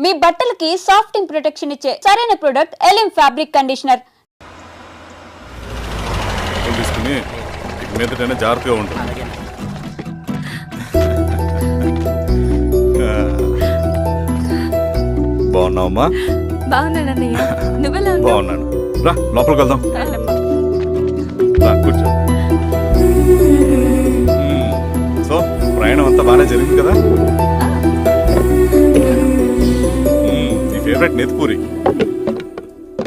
మీ బట్టలకి సాఫ్టింగ్ ప్రొటెక్షన్ ఇచ్చే సరైన ప్రొడక్ట్ ఎలిమ్ ఫ్యాబ్రిక్ కండిషనర్. తీసుకుని మీదటైనా జాగ్రత్తగా ఉంటుంది. బాగున్నావమ్మా? బాగున్నాను. రా లోపలికి వెళ్దాం. కూర్చో. సో ప్రయాణం అంతా బాగానే జరిగింది కదా? నీ ఫేవరెట్ నెత్తిపూరి.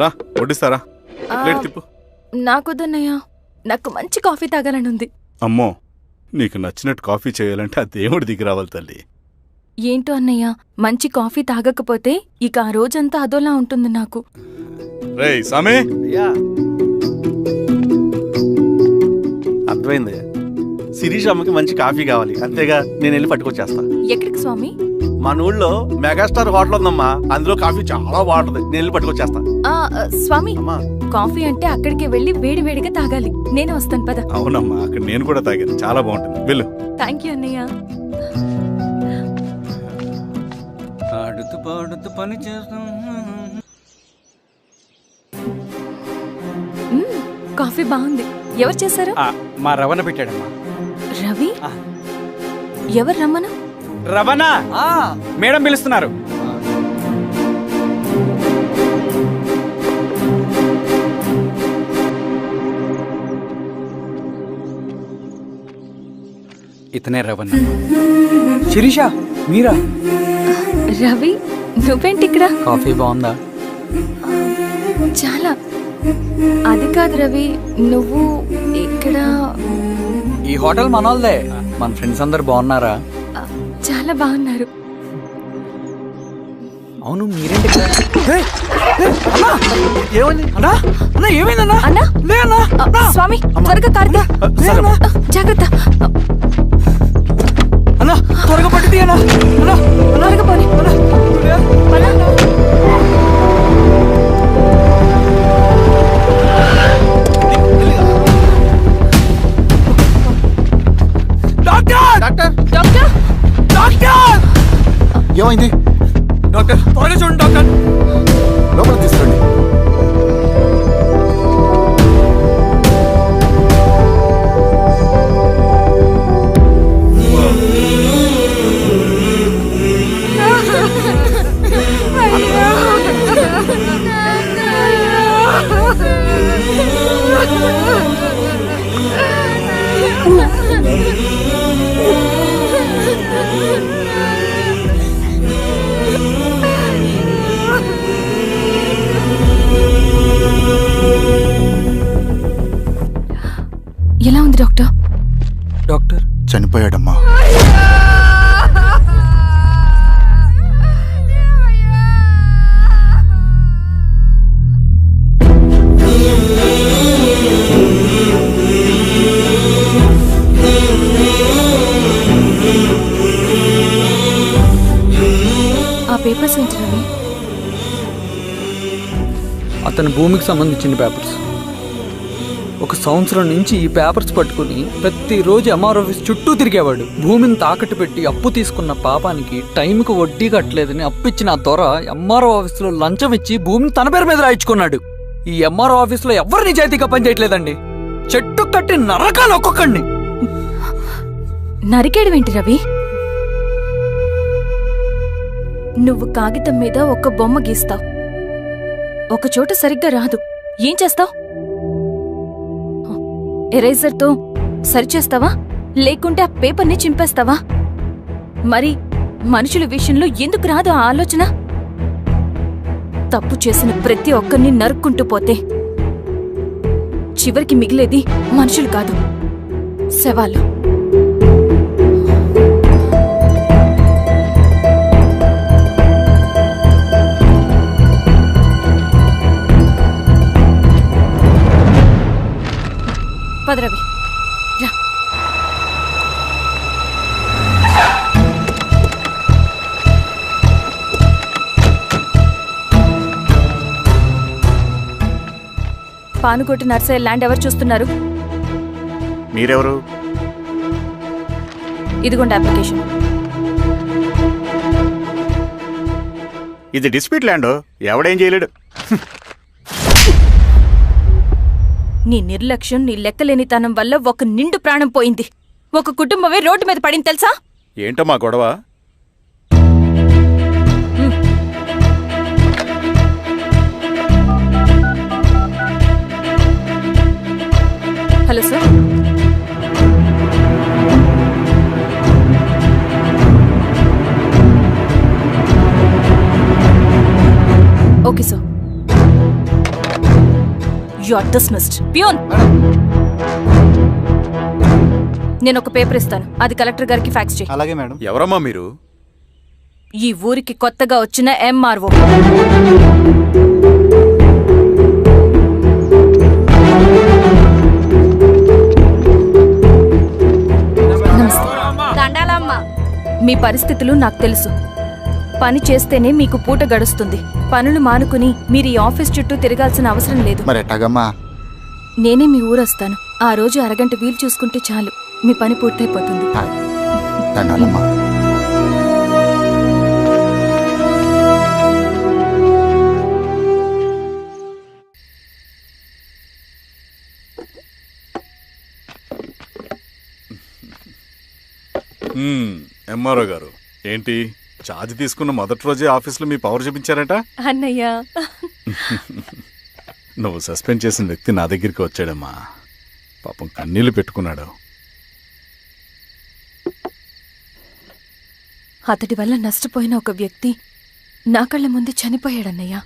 రా వడ్డిస్తారా? ప్లేట్ తిప్పు. నాకొద్దన్నయ్యా, నాకు మంచి కాఫీ తాగాలని ఉంది. అమ్మో, నీకు నచ్చినట్టు కాఫీ చేయాలంటే ఆ దేవుడి దిగి రావాలి తల్లి. ఏంటో అన్నయ్య, మంచి కాఫీ తాగకపోతే ఇక ఆ రోజంతా అదోలా ఉంటుంది నాకు. రేయ్ సామే, అర్థమైంది. శిరీష్ అమ్మకి మంచి కాఫీ కావాలి, అంతేగా నేను వెళ్ళి పట్టుకొచ్చేస్తా. ఎక్కడికి స్వామి? మన ఊళ్ళో మెగాస్టార్ హోటల్ ఉందమ్మా, అందులో కాఫీ చాలా బాగుంటది, నేను వెళ్ళి పట్టుకొచ్చేస్తా. స్వామి, కాఫీ అంటే అక్కడికి వెళ్ళి వేడి వేడిగా తాగాలి. నేను వస్తాను పద. అవునమ్మా, అక్కడ నేను కూడా తాగాను, చాలా బాగుంటుంది. వెళ్ళు. థ్యాంక్ యూ అన్నయ్య. ఆడుతూ పాడుతూ పని చేస్తాం. కాఫీ బాగుంది. ఎవరు చేశారు? మా రవణ పెట్టాడమ్మా. రవి? ఎవరు రమ్మను? రవణ మేడం పిలుస్తున్నారు. ఇతనే రవణ. శిరీష మీరా? రవి నువ్వేంటి ఇక్కడ? కాఫీ బాగుందా? చాలా. అది కాదు రవి, నువ్వు ఇక్కడ? ఈ హోటల్ మనోల్దే. మన ఫ్రెండ్స్ అందరు బాగున్నారా? చాలా బాగున్నారు. అవును, మీరేంటి ఇక్కడ? ఏమైందన్నా? అన్నా, స్వామి త్వరగా కారుదా. జాగ్రత్త అన్నా, త్వరగా పట్టి తీయనా. త్వరగా పోనీ. ఏమైంది డాక్టర్? త్వరగా చూడండి డాక్టర్. లోపల తీసుకురండి. ఎలా ఉంది డాక్టర్? డాక్టర్ చనిపోయాడమ్మా. ఆ పేపర్స్ ఏంటి రవి? అతని భూమికి సంబంధించిన పేపర్స్. ఒక సంవత్సరం నుంచి ఈ పేపర్స్ పట్టుకుని ప్రతిరోజు ఎంఆర్ ఆఫీస్ చుట్టూ తిరిగేవాడు. భూమిని తాకట్టు పెట్టి అప్పు తీసుకున్న పాపానికి టైంకి వడ్డీ కట్టలేదని అప్పిచ్చిన ఆ దొర ఎంఆర్ఓ ఆఫీసులో లంచం ఇచ్చి భూమిని తన పేరు మీద రాయించుకున్నాడు. ఈ ఎంఆర్ఓ ఆఫీసులో ఎవరు నిజాయితీగా పనిచేయట్లేదండి. చెట్టు కట్టి నరకాలి ఒక్కొక్కడిని. నరికేయడమేంటి రవి? నువ్వు కాగితం మీద ఒక బొమ్మ గీస్తావు, ఒక చోట సరిగ్గా రాదు, ఏం చేస్తావు? ఎరేజర్తో సరిచేస్తావా, లేకుంటే ఆ పేపర్ని చింపేస్తావా? మరి మనుషుల విషయంలో ఎందుకు రాదు ఆ ఆలోచన? తప్పు చేసిన ప్రతి ఒక్కరిని నరుక్కుంటూ పోతే చివరికి మిగిలేది మనుషులు కాదు, శవాలు. పదరవి రా. పానుకోటి నర్సయ్య ల్యాండ్ ఎవరు చూస్తున్నారు? మీరెవరు? ఇదిగోండి అప్లికేషన్. ఇది డిస్ప్యూట్ ల్యాండ్, ఎవడేం చేయలేడు. నీ నిర్లక్ష్యం, నీ లెక్కలేనితనం వల్ల ఒక నిండు ప్రాణం పోయింది. ఒక కుటుంబమే రోడ్డు మీద పడింది తెలుసా? ఏంటమ్మా గొడవ? Hello sir. Okay sir. You are dismissed. Peon, నేను ఒక పేపర్ ఇస్తాను, అది కలెక్టర్ గారికి ఫ్యాక్స్ చేయి. అలాగే మేడం. ఎవరమ్మా మీరు? ఈ ఊరికి కొత్తగా వచ్చిన ఎంఆర్ఓ. మీ పరిస్థితులు నాకు తెలుసు. పని చేస్తేనే మీకు పూట గడుస్తుంది. పనులు మానుకుని మీరు ఈ ఆఫీస్ చుట్టూ తిరగాల్సిన అవసరం లేదు. మరి ఎట్టాగమ్మా? నేనే మీ ఊరొస్తాను. ఆ రోజు అరగంట వీలు చూసుకుంటే చాలు, మీ పని పూర్తయిపోతుంది. దండాలమ్మా. ఎంఆర్ఓ గారు, ఏంటి ఛార్జ్ తీసుకున్న మొదటి రోజే ఆఫీస్లో మీ పవర్ చూపించారట? అన్నయ్య, నువ్వు సస్పెండ్ చేసిన వ్యక్తి నా దగ్గరికి వచ్చాడమ్మా. పాపం కన్నీళ్లు పెట్టుకున్నాడు. అతడి వల్ల నష్టపోయిన ఒక వ్యక్తి నా కళ్ళ ముందు చనిపోయాడన్నయ్య.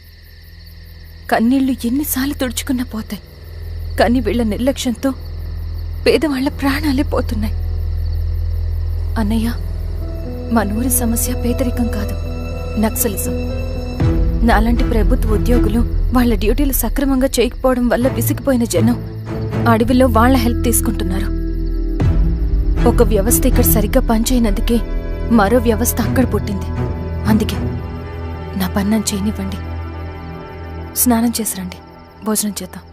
కన్నీళ్లు ఎన్నిసార్లు తుడుచుకున్నా పోతాయి, కానీ వీళ్ల నిర్లక్ష్యంతో పేదవాళ్ల ప్రాణాలే పోతున్నాయి. అన్నయ్య, మా నూరి సమస్య పేదరికం కాదు, నక్సలిజం. నాలాంటి ప్రభుత్వ ఉద్యోగులు వాళ్ల డ్యూటీలు సక్రమంగా చేయకపోవడం వల్ల విసిగిపోయిన జనం అడవిలో వాళ్ల హెల్ప్ తీసుకుంటున్నారు. ఒక వ్యవస్థ ఇక్కడ సరిగ్గా పనిచేయనందుకే మరో వ్యవస్థ అక్కడ పుట్టింది. అందుకే నా పన్నం చేయనివ్వండి. స్నానం చేసిరండి, భోజనం చేద్దాం.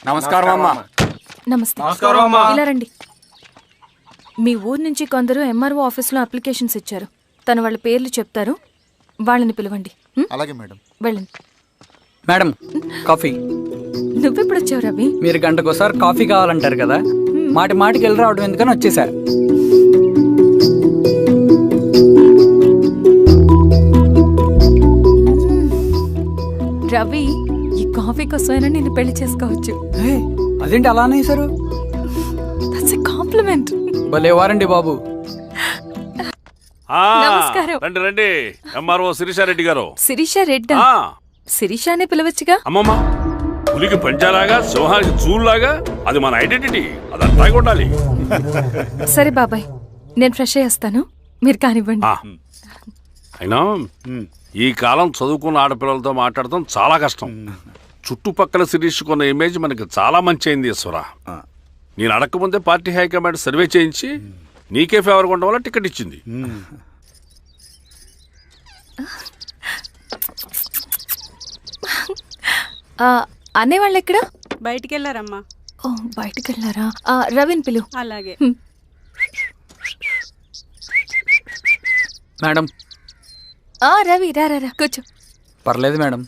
నమస్కారం అమ్మా. నమస్తే. ఇలా రండి. మీ ఊరు నుంచి కొందరు ఎంఆర్ఓ ఆఫీస్లో అప్లికేషన్స్ ఇచ్చారు. తను వాళ్ళ పేర్లు చెప్తారు, వాళ్ళని పిలవండి. అలాగే మేడం. వెళ్ళండి. Madam, coffee. నువ్వెప్పుడు వచ్చావు రవి? మీరు గంటకోసారి కాఫీ కావాలంటారు కదా, మాటి మాటికి వెళ్ళి రావడం ఎందుకని వచ్చేసా. రవి, ఈ కాఫీ కోసమైనా నేను పెళ్లి చేసుకోవచ్చు. అదేంటి అలా అనేసారు? That's a compliment. భలే వారండి బాబు. నమస్కారం. రండి రండి. ఎంఆర్ఓ శిరీషారెడ్డి గారు. శిరీష రెడ్డా? శిరీష అనే పిలవచ్చుగా. అమ్మమ్మ, పులికి పంచాలాగా సింహానికి చూలాగా అది మన ఐడెంటిటీ, అదంతా ఉండాలి. సరే బాబాయ్, నేను ఫ్రెష్ అయ్యేస్తాను, మీరు కానివ్వండి. అయినా ఈ కాలం చదువుకున్న ఆడపిల్లలతో మాట్లాడటం చాలా కష్టం. చుట్టుపక్కల శిరీష్ కొన్న ఇమేజ్ మనకి చాలా మంచి అయింది ఈశ్వర. నేను అడగకముందే పార్టీ హైకమాండ్ సర్వే చేయించి నీకే ఫేవర్గా ఉండడం వల్ల టికెట్ ఇచ్చింది. అనేవాళ్ళు ఎక్కడ? బయటికి వెళ్ళారమ్మా. ఓ, బయటికి వెళ్ళారా? రవిని పిలు. అలాగే. మేడం. రవి రా రా, కూర్చో. పర్లేదు మేడం.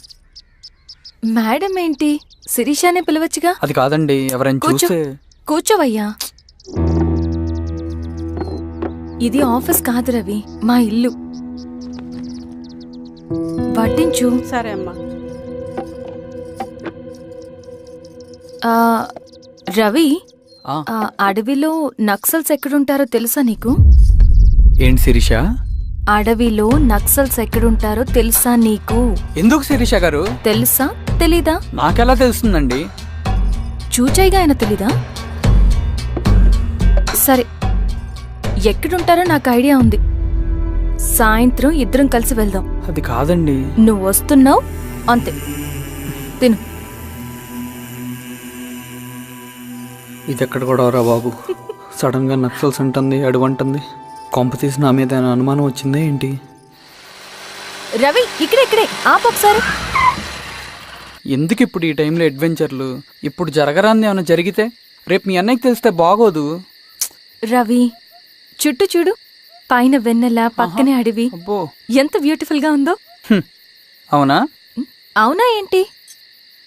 మేడం ఏంటి, శిరీషానే పిలవచ్చుగా. అది కాదండి, ఎవరైనా చూస్తే. కూర్చోవయ్యా. ఇది ఆఫీస్ కాదు రవి, మా ఇల్లు. వడ్డించు. సరే అమ్మా. రవి, అడవిలో నక్సల్స్ ఎక్కడుంటారో తెలుసా నీకు? ఏంటి శిరీష? అడవిలో నక్సల్స్ ఎక్కడుంటారో తెలుసా నీకు? ఎందుకు శిరీష గారు? తెలుసా తెలీదా? నాకెలా తెలుస్తుందండి? చూచాయిగా ఆయన తెలీదా? సరే, ఎక్కడుంటారో నాకు ఐడియా ఉంది. సాయంత్రం ఇద్దరం కలిసి వెళ్దాం. అది కాదండి. నువ్వు వస్తున్నావు అంతే, తిను. ఇదెక్కడ కూడా రా బాబు, సడన్ గా నక్సల్స్ అంటుంది, అడువంటుంది. కొంప తీసి నా మీద అనుమానం వచ్చిందే ఏంటి? రవి ఇక్కడే ఆపొకసారి. ఎందుకు ఇప్పుడు ఈ టైంలో అడ్వెంచర్లు? ఇప్పుడు జరగరాంది ఏమైనా జరిగితే రేపు మీ అన్నయ్యకి తెలిస్తే బాగోదు. రవి చుట్టూ చూడు, పైన వెన్నెల, పక్కనే అడవి. అబ్బో, ఎంత బ్యూటిఫుల్ గా ఉందో. అవునా? అవునా ఏంటి?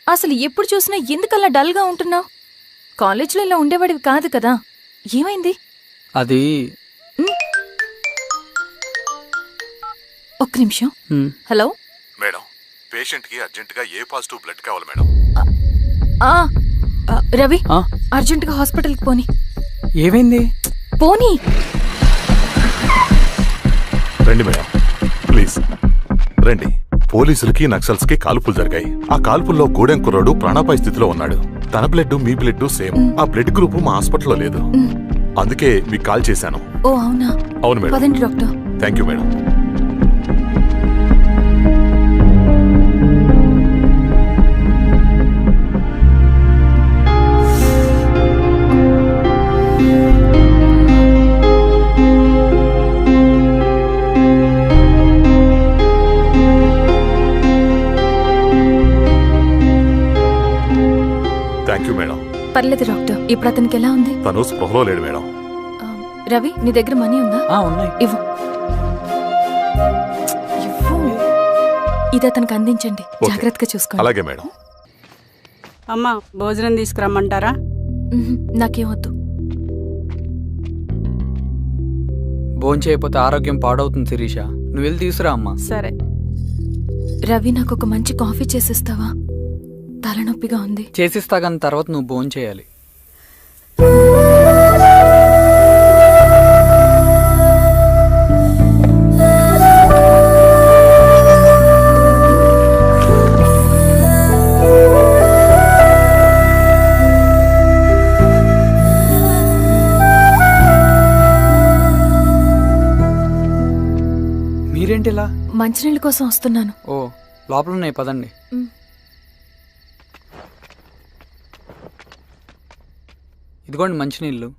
అసలు ఎప్పుడు చూసినా ఎందుకలా డల్ గా ఉంటున్నావు? కాలేజ్లో ఇలా ఉండేవాడివి కాదు కదా, ఏమైంది? అది ఒక్క నిమిషం. హలో మేడం, పేషెంట్ కి అర్జెంట్ గా ఏ పాజిటివ్ బ్లడ్ కావాలి మేడం. రవి ఆ? అర్జెంటుగా హాస్పిటల్కి పోని. ఏమైంది? పోనీ. రండి మేడం, ప్లీజ్ రండి. పోలీసులకి నక్సల్స్ కి కాల్పులు జరిగాయి. ఆ కాల్పుల్లో గూడెం కుర్రాడు ప్రాణాపాయ స్థితిలో ఉన్నాడు. తన బ్లడ్ మీ బ్లడ్ సేమ్. ఆ బ్లడ్ గ్రూప్ మా హాస్పిటల్లో లేదు, అందుకే మీకు కాల్ చేశాను. ఓ అవునా? అవును మేడం. పదండి doctor. Thank you madam. Thank you madam. పర్లేదు డాక్టర్. ఇప్పుడు అతనికి ఎలా ఉంది? తను స్పృహలో లేడు మేడం. రవి నీ దగ్గర మనీ ఉందా? ఉన్నాయి. ఇవ్వు. ఇది అతనికి అందించండి, ఓకే. జాగ్రత్తగా చూసుకోండి. అలాగే మేడం. అమ్మా భోజనం తీసుకురమ్మంటారా? నాకేమొద్దు. భోంచేయకపోతే ఆరోగ్యం పాడవుతుంది శిరీష. నువ్వు వెళ్ళి తీసురా అమ్మా. సరే. రవి నాకు ఒక మంచి కాఫీ చేసిస్తావా? తలనొప్పిగా ఉంది. చేసిస్తా కానీ తర్వాత నువ్వు భోంచేయాలి. మీరేంటిలా? మంచినీళ్ళ కోసం వస్తున్నాను. ఓ, లోపల ఉన్నాయి, పదండి. ఇదిగోండి మంచినీళ్ళు.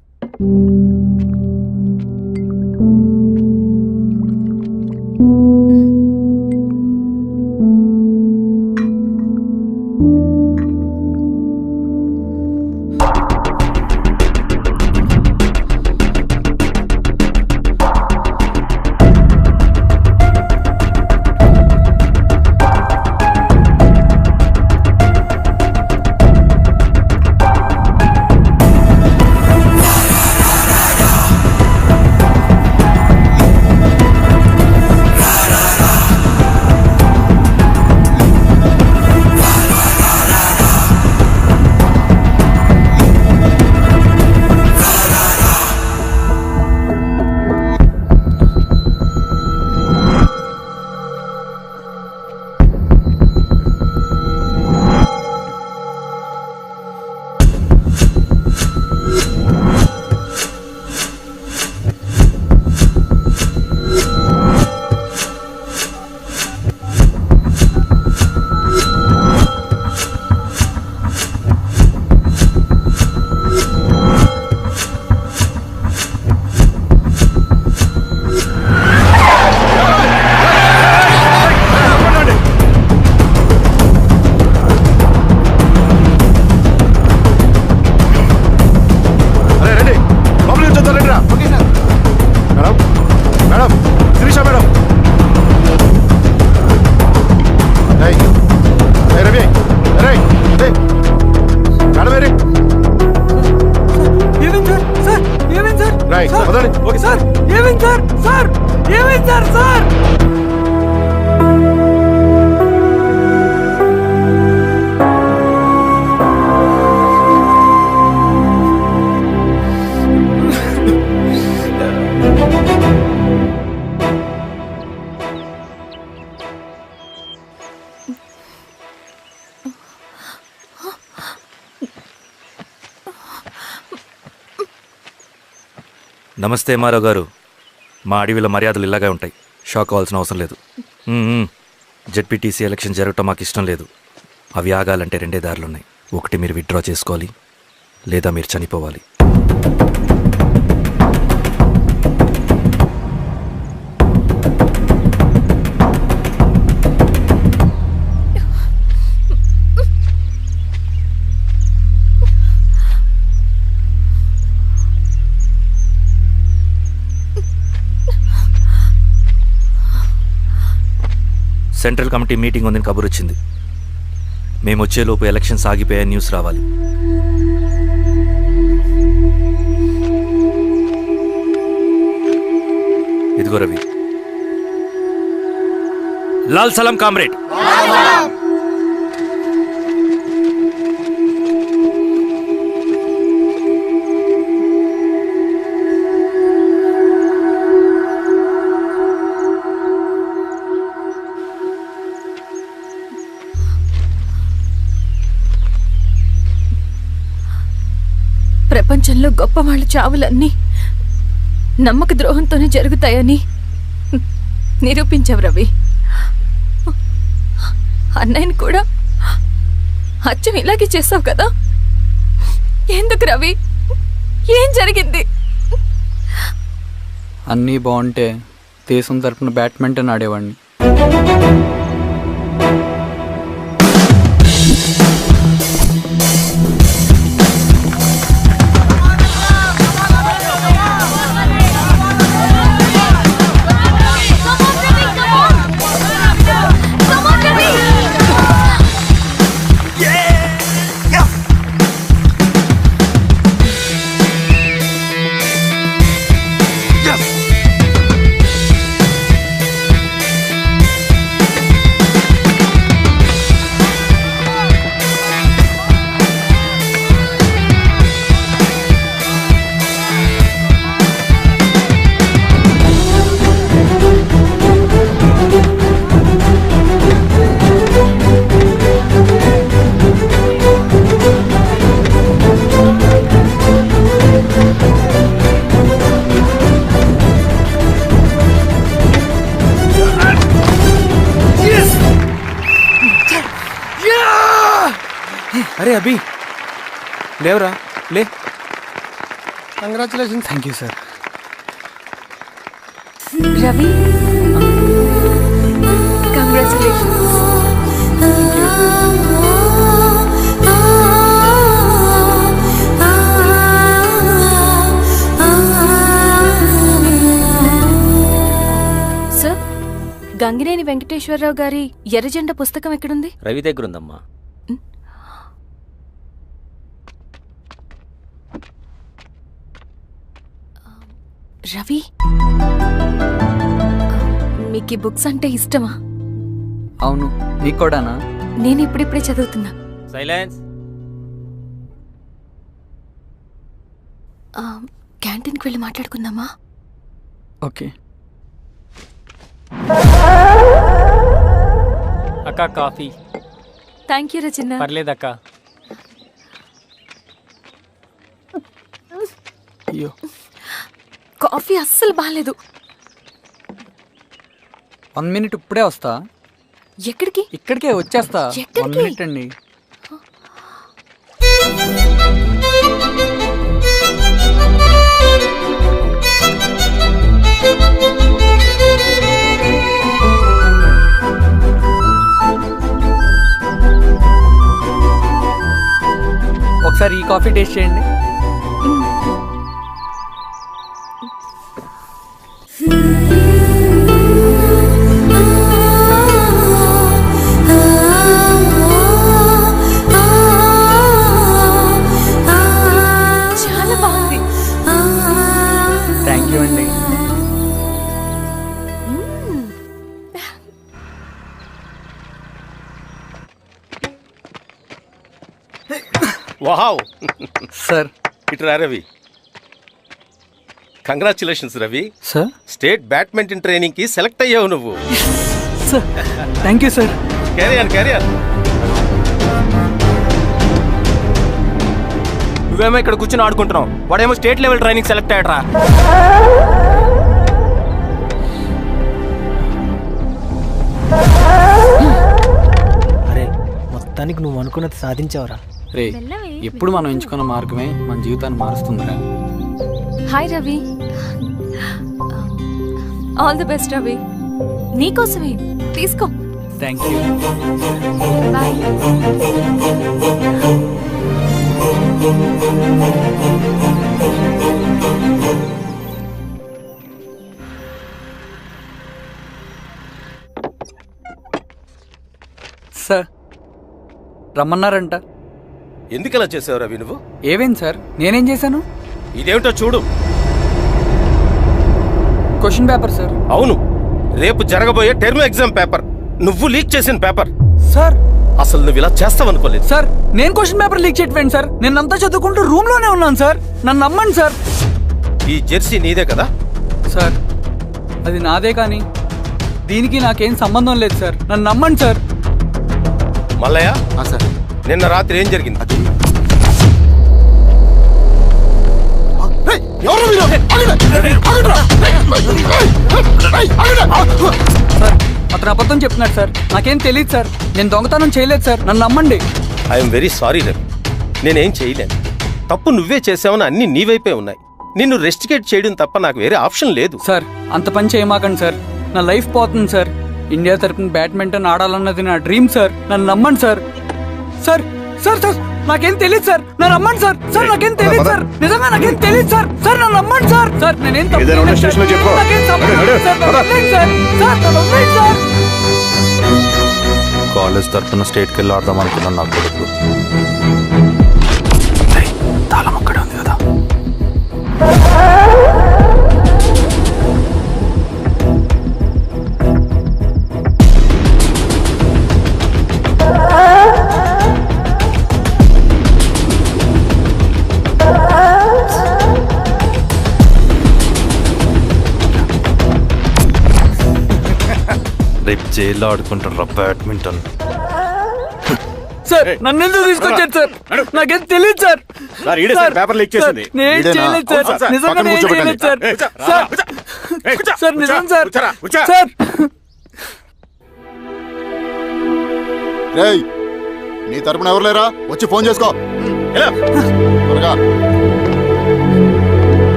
నమస్తే ఎంఆర్ఓ గారు. మా అడవిలో మర్యాదలు ఇలాగే ఉంటాయి, షాక్ అవ్వాల్సిన అవసరం లేదు. జెడ్పీటీసీ ఎలక్షన్ జరగటం మాకు ఇష్టం లేదు. అవి ఆగాలంటే రెండే దారులున్నాయి. ఒకటి మీరు విత్డ్రా చేసుకోవాలి, లేదా మీరు చనిపోవాలి. సెంట్రల్ కమిటీ మీటింగ్ ఉందని కబురు వచ్చింది. మేము వచ్చేలోపు ఎలక్షన్స్ ఆగిపోయే న్యూస్ రావాలి. ఇదిగో రవి. లాల్ సలాం కామ్రేడ్. ప్రపంచంలో గొప్ప వాళ్ళ చావులన్నీ నమ్మక ద్రోహంతోనే జరుగుతాయని నిరూపించావు రవి. అన్నయ్యని కూడా అచ్చం ఇలాగే చేసావు కదా. ఎందుకు రవి? ఏం జరిగింది? అన్నీ బాగుంటే దేశం తరపున బ్యాడ్మింటన్ ఆడేవాడిని. అరే అభి లేవరా, లే. Congratulations. Thank you sir. Ravi, congratulations. Sir, Gangineni Venkateswara Rao గారి ఎర్రజెండా పుస్తకం ఎక్కడుంది? రవి దగ్గర ఉందమ్మా. రవి, మీకు ఈ బుక్స్ అంటే ఇష్టమా? అవును, నీకు కూడానా? నేను ఇప్పుడిప్పుడే చదువుతున్నా. సైలెన్స్. క్యాంటీన్కి వెళ్ళి మాట్లాడుకుందామా? ఓకే. అక్క కాఫీ. థ్యాంక్ యూ రచన. పర్లేదక్క. అయ్యో, కాఫీ అస్సలు బాలేదు. 1 minute ఇప్పుడే వస్తా. ఎక్కడికి? ఇక్కడికే వచ్చేస్తా. ఎక్కడికి? 1 minute అండి. ఒకసారి ఈ కాఫీ టేస్ట్ చేయండి. చాలా బాగుంది. థ్యాంక్ యూ అండి. వావ్. సార్, ఇటురా Ravi. Congratulations Ravi. Sir, state badminton training కి సెలెక్ట్ అయ్యావు నువ్వు. Sir thank you sir. Career. నువ్వేమో ఇక్కడ కూర్చొని ఆడుకుంటున్నావు, వాడేమో స్టేట్ లెవెల్ ట్రైనింగ్ సెలెక్ట్ అయ్యాడ్రా. అరే, మొత్తానికి నువ్వు అనుకున్నది సాధించావురా. రే, ఎప్పుడు మనం ఎంచుకున్న మార్గమే మన జీవితాన్ని మారుస్తుందిరా. Hi Ravi. All the best Ravi. నీకోసమే, తీసుకో. Thank you. బాయ్. సార్ రమ్మన్నారంట. ఎందుకు ఇలా చేసావు రవి నువ్వు? ఏవేం సార్, నేనేం చేశాను? ఇదేమిటో చూడు. Question paper sir. అవును, రేపు జరగబోయే టర్మ్ ఎగ్జామ్ పేపర్. నువ్వు లీక్ చేసిన పేపర్. సార్ అసలు నువ్వు ఇలా చేస్తావనుకోలేదు. సార్ నేను క్వశ్చన్ పేపర్ లీక్ చేయట్లేండి సార్. నేను అంతా చదువుకుంటూ రూమ్ లోనే ఉన్నాను సార్. నన్ను నమ్మండి సార్. ఈ జెర్సీ నీదే కదా? సార్ అది నాదే, కానీ దీనికి నాకేం సంబంధం లేదు సార్. నన్ను నమ్మండి సార్. మల్లయ్య సార్, నిన్న రాత్రి ఏం జరిగింది? సార్ అతను అబద్ధం చెప్తున్నాడు సార్. నాకేం తెలియదు సార్. నేను దొంగతనం చేయలేదు సార్. నన్ను నమ్మండి. ఐఎమ్ వెరీ సారీ రవి, నేనేం చేయలేను. తప్పు నువ్వే చేసావని అన్ని నీ వైపే ఉన్నాయి. నిన్ను రెస్టికేట్ చేయడం తప్ప నాకు వేరే ఆప్షన్ లేదు. సార్ అంత పని చేయమాకండి సార్. నా లైఫ్ పోతుంది సార్. ఇండియా తరపున బ్యాడ్మింటన్ ఆడాలన్నది నా డ్రీమ్ సార్. నన్ను నమ్మండి సార్. సార్ సార్ సార్ నాకేం తెలియదు సార్. నన్ను నమ్మండి సార్. సార్ నాకేం తెలియదు సార్. నిజంగా నాకేం తెలియదు సార్. సార్ నన్ను నమ్మండి సార్. సార్ నేనేం తప్పు చేయలేదు సార్. నాకేం సంబంధం లేదు సార్. నన్ను వదిలేయండి సార్. సార్ నన్ను వదిలేయండి సార్. కాలేజ్ తరఫున స్టేట్కి వెళ్ళి ఆడదాం అనుకున్నాను. నా కొడుకు తాళం అక్కడే ఉంది కదా. రేపు జైల్లో ఆడుకుంటారా బ్యాడ్మింటన్? సార్ నన్ను ఎందుకు తీసుకొచ్చారు సార్? నాకేం తెలియదు సార్. పేపర్ లీక్ చేసింది. నేను చేయలేదు సార్. నిజంగా నేను చేయలేదు సార్. సార్ సార్ నిజం సార్. సార్ రేయ్, నీ తరపున ఎవరు లేరా? వచ్చి ఫోన్ చేసుకో త్వరగా.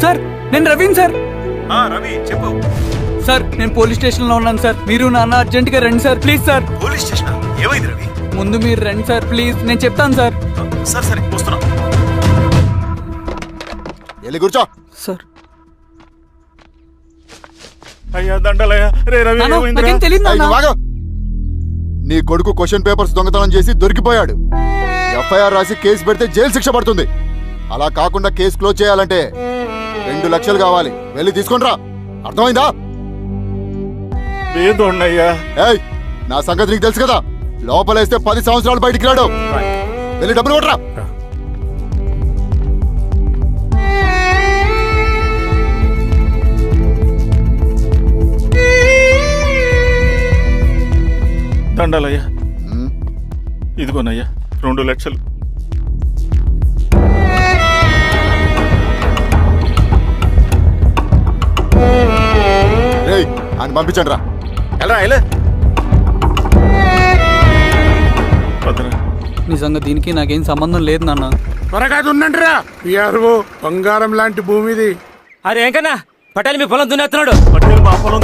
సార్ నేను రవీన్ సార్. రవి చెప్పు. సార్ నేను పోలీస్ స్టేషన్ లో ఉన్నాను సార్. మీరు నాన్న అర్జెంట్ గా రండి sir please sir. Police station ఏమైంది రవి? ముందు మీరు రండి సార్ ప్లీజ్. నేను చెప్తాను సార్. సరే వస్తున్నా. వెళ్ళి కూర్చో. సార్ అయ్యా దండలయ్యా. రే రవి నాకేం తెలియదు. నీ కొడుకు క్వశ్చన్ పేపర్స్ దొంగతనం చేసి దొరికిపోయాడు. ఎఫ్ఐఆర్ రాసి కేసు పెడితే జైలు శిక్ష పడుతుంది. అలా కాకుండా కేసు క్లోజ్ చేయాలంటే 2 లక్షలు కావాలి. వెళ్ళి తీసుకుంట్రా. అర్థమైందా? ఏయ్, నా సంగతి నీకు తెలుసు కదా. లోపలేస్తే 10 సంవత్సరాలు బయటికి రాడు. వెళ్ళి డబ్బులు కొట్టరా. దండాలయ్యా. ఇదిగోనయ్యా 2 లక్షలు. అని పంపించండి రా. నిజంగా దీనికి నాకేం సంబంధం లేదు నాన్న. త్వరగా దున్నండి రా. బంగారం లాంటి భూమిది. అరే ఏంకన్నా పటేల్ మీ పొలం దున్నేస్తున్నాడు. పటేల్ మా పొలం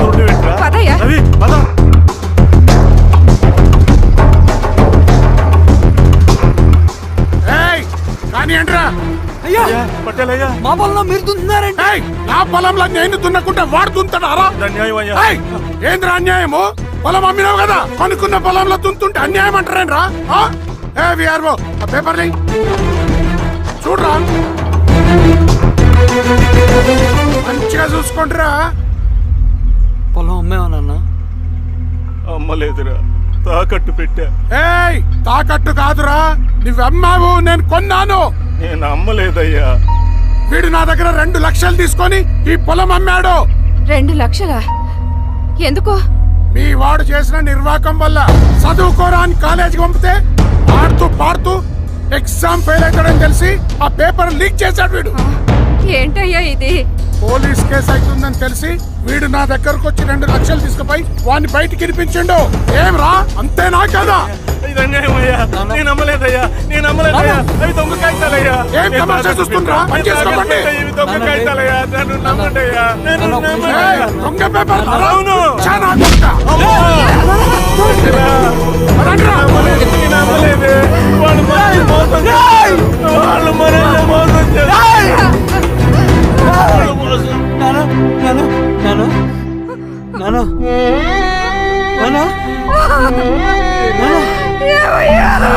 కానీ ఏంట్రా? అయ్యా మా పొలంలో మీరు దున్నుతున్నారంటే నా పొలంలో నేను దున్నకుంటే వాడు దున్నుతాడా? ఏంద్రా అన్యాయము? పొలం అమ్మినావు కదా, అనుకున్న పొలంలో దున్నుతుంటే అన్యాయం అంటారేంట్రా? విఆర్ఓ ఆ పేపర్ని చూడరా, మంచిగా చూసుకుంటారా. పొలం అమ్మేవా? అమ్మలేదురా, తాకట్టు పెట్టా. తాకట్టు కాదురా, నువ్వు అమ్మావు, నేను కొన్నాను. నేను అమ్మలేదయ్యా. వీడు నా దగ్గర 2 లక్షలు తీసుకొని ఈ పొలం అమ్మాడు. 2 లక్షలా? ఎందుకో? మీ వాడు చేసిన నిర్వాకం వల్ల చదువుకోరా అని కాలేజీకి పంపితే ఆడుతూ పాడుతూ ఎగ్జామ్ ఫెయిల్ అవుతాడని తెలిసి ఆ పేపర్ లీక్ చేశాడు వీడు. ఏంటయ్యా ఇది? పోలీస్ కేసు అవుతుందని తెలిసి వీడు నా దగ్గరకు వచ్చి 2 లక్షలు తీసుకుపోయి వాడిని బయటికి వినిపించిండు. ఏం రా, అంతేనా కదా? నేను అమ్మలేదయ్యా, నేను అమ్మలేదయ్యా. అవి దొంగ కాగితాలయ్యా. ఏం తమాషా చూస్తుండ్రా? పని చేసుకోకండి. ఇవి దొంగ కాగితాలయ్యా, నన్ను నమ్మండియ్యా. దొంగ పేపర్. అవును. నేను అమ్మలేదు. వాళ్ళు మోసం నానా నానా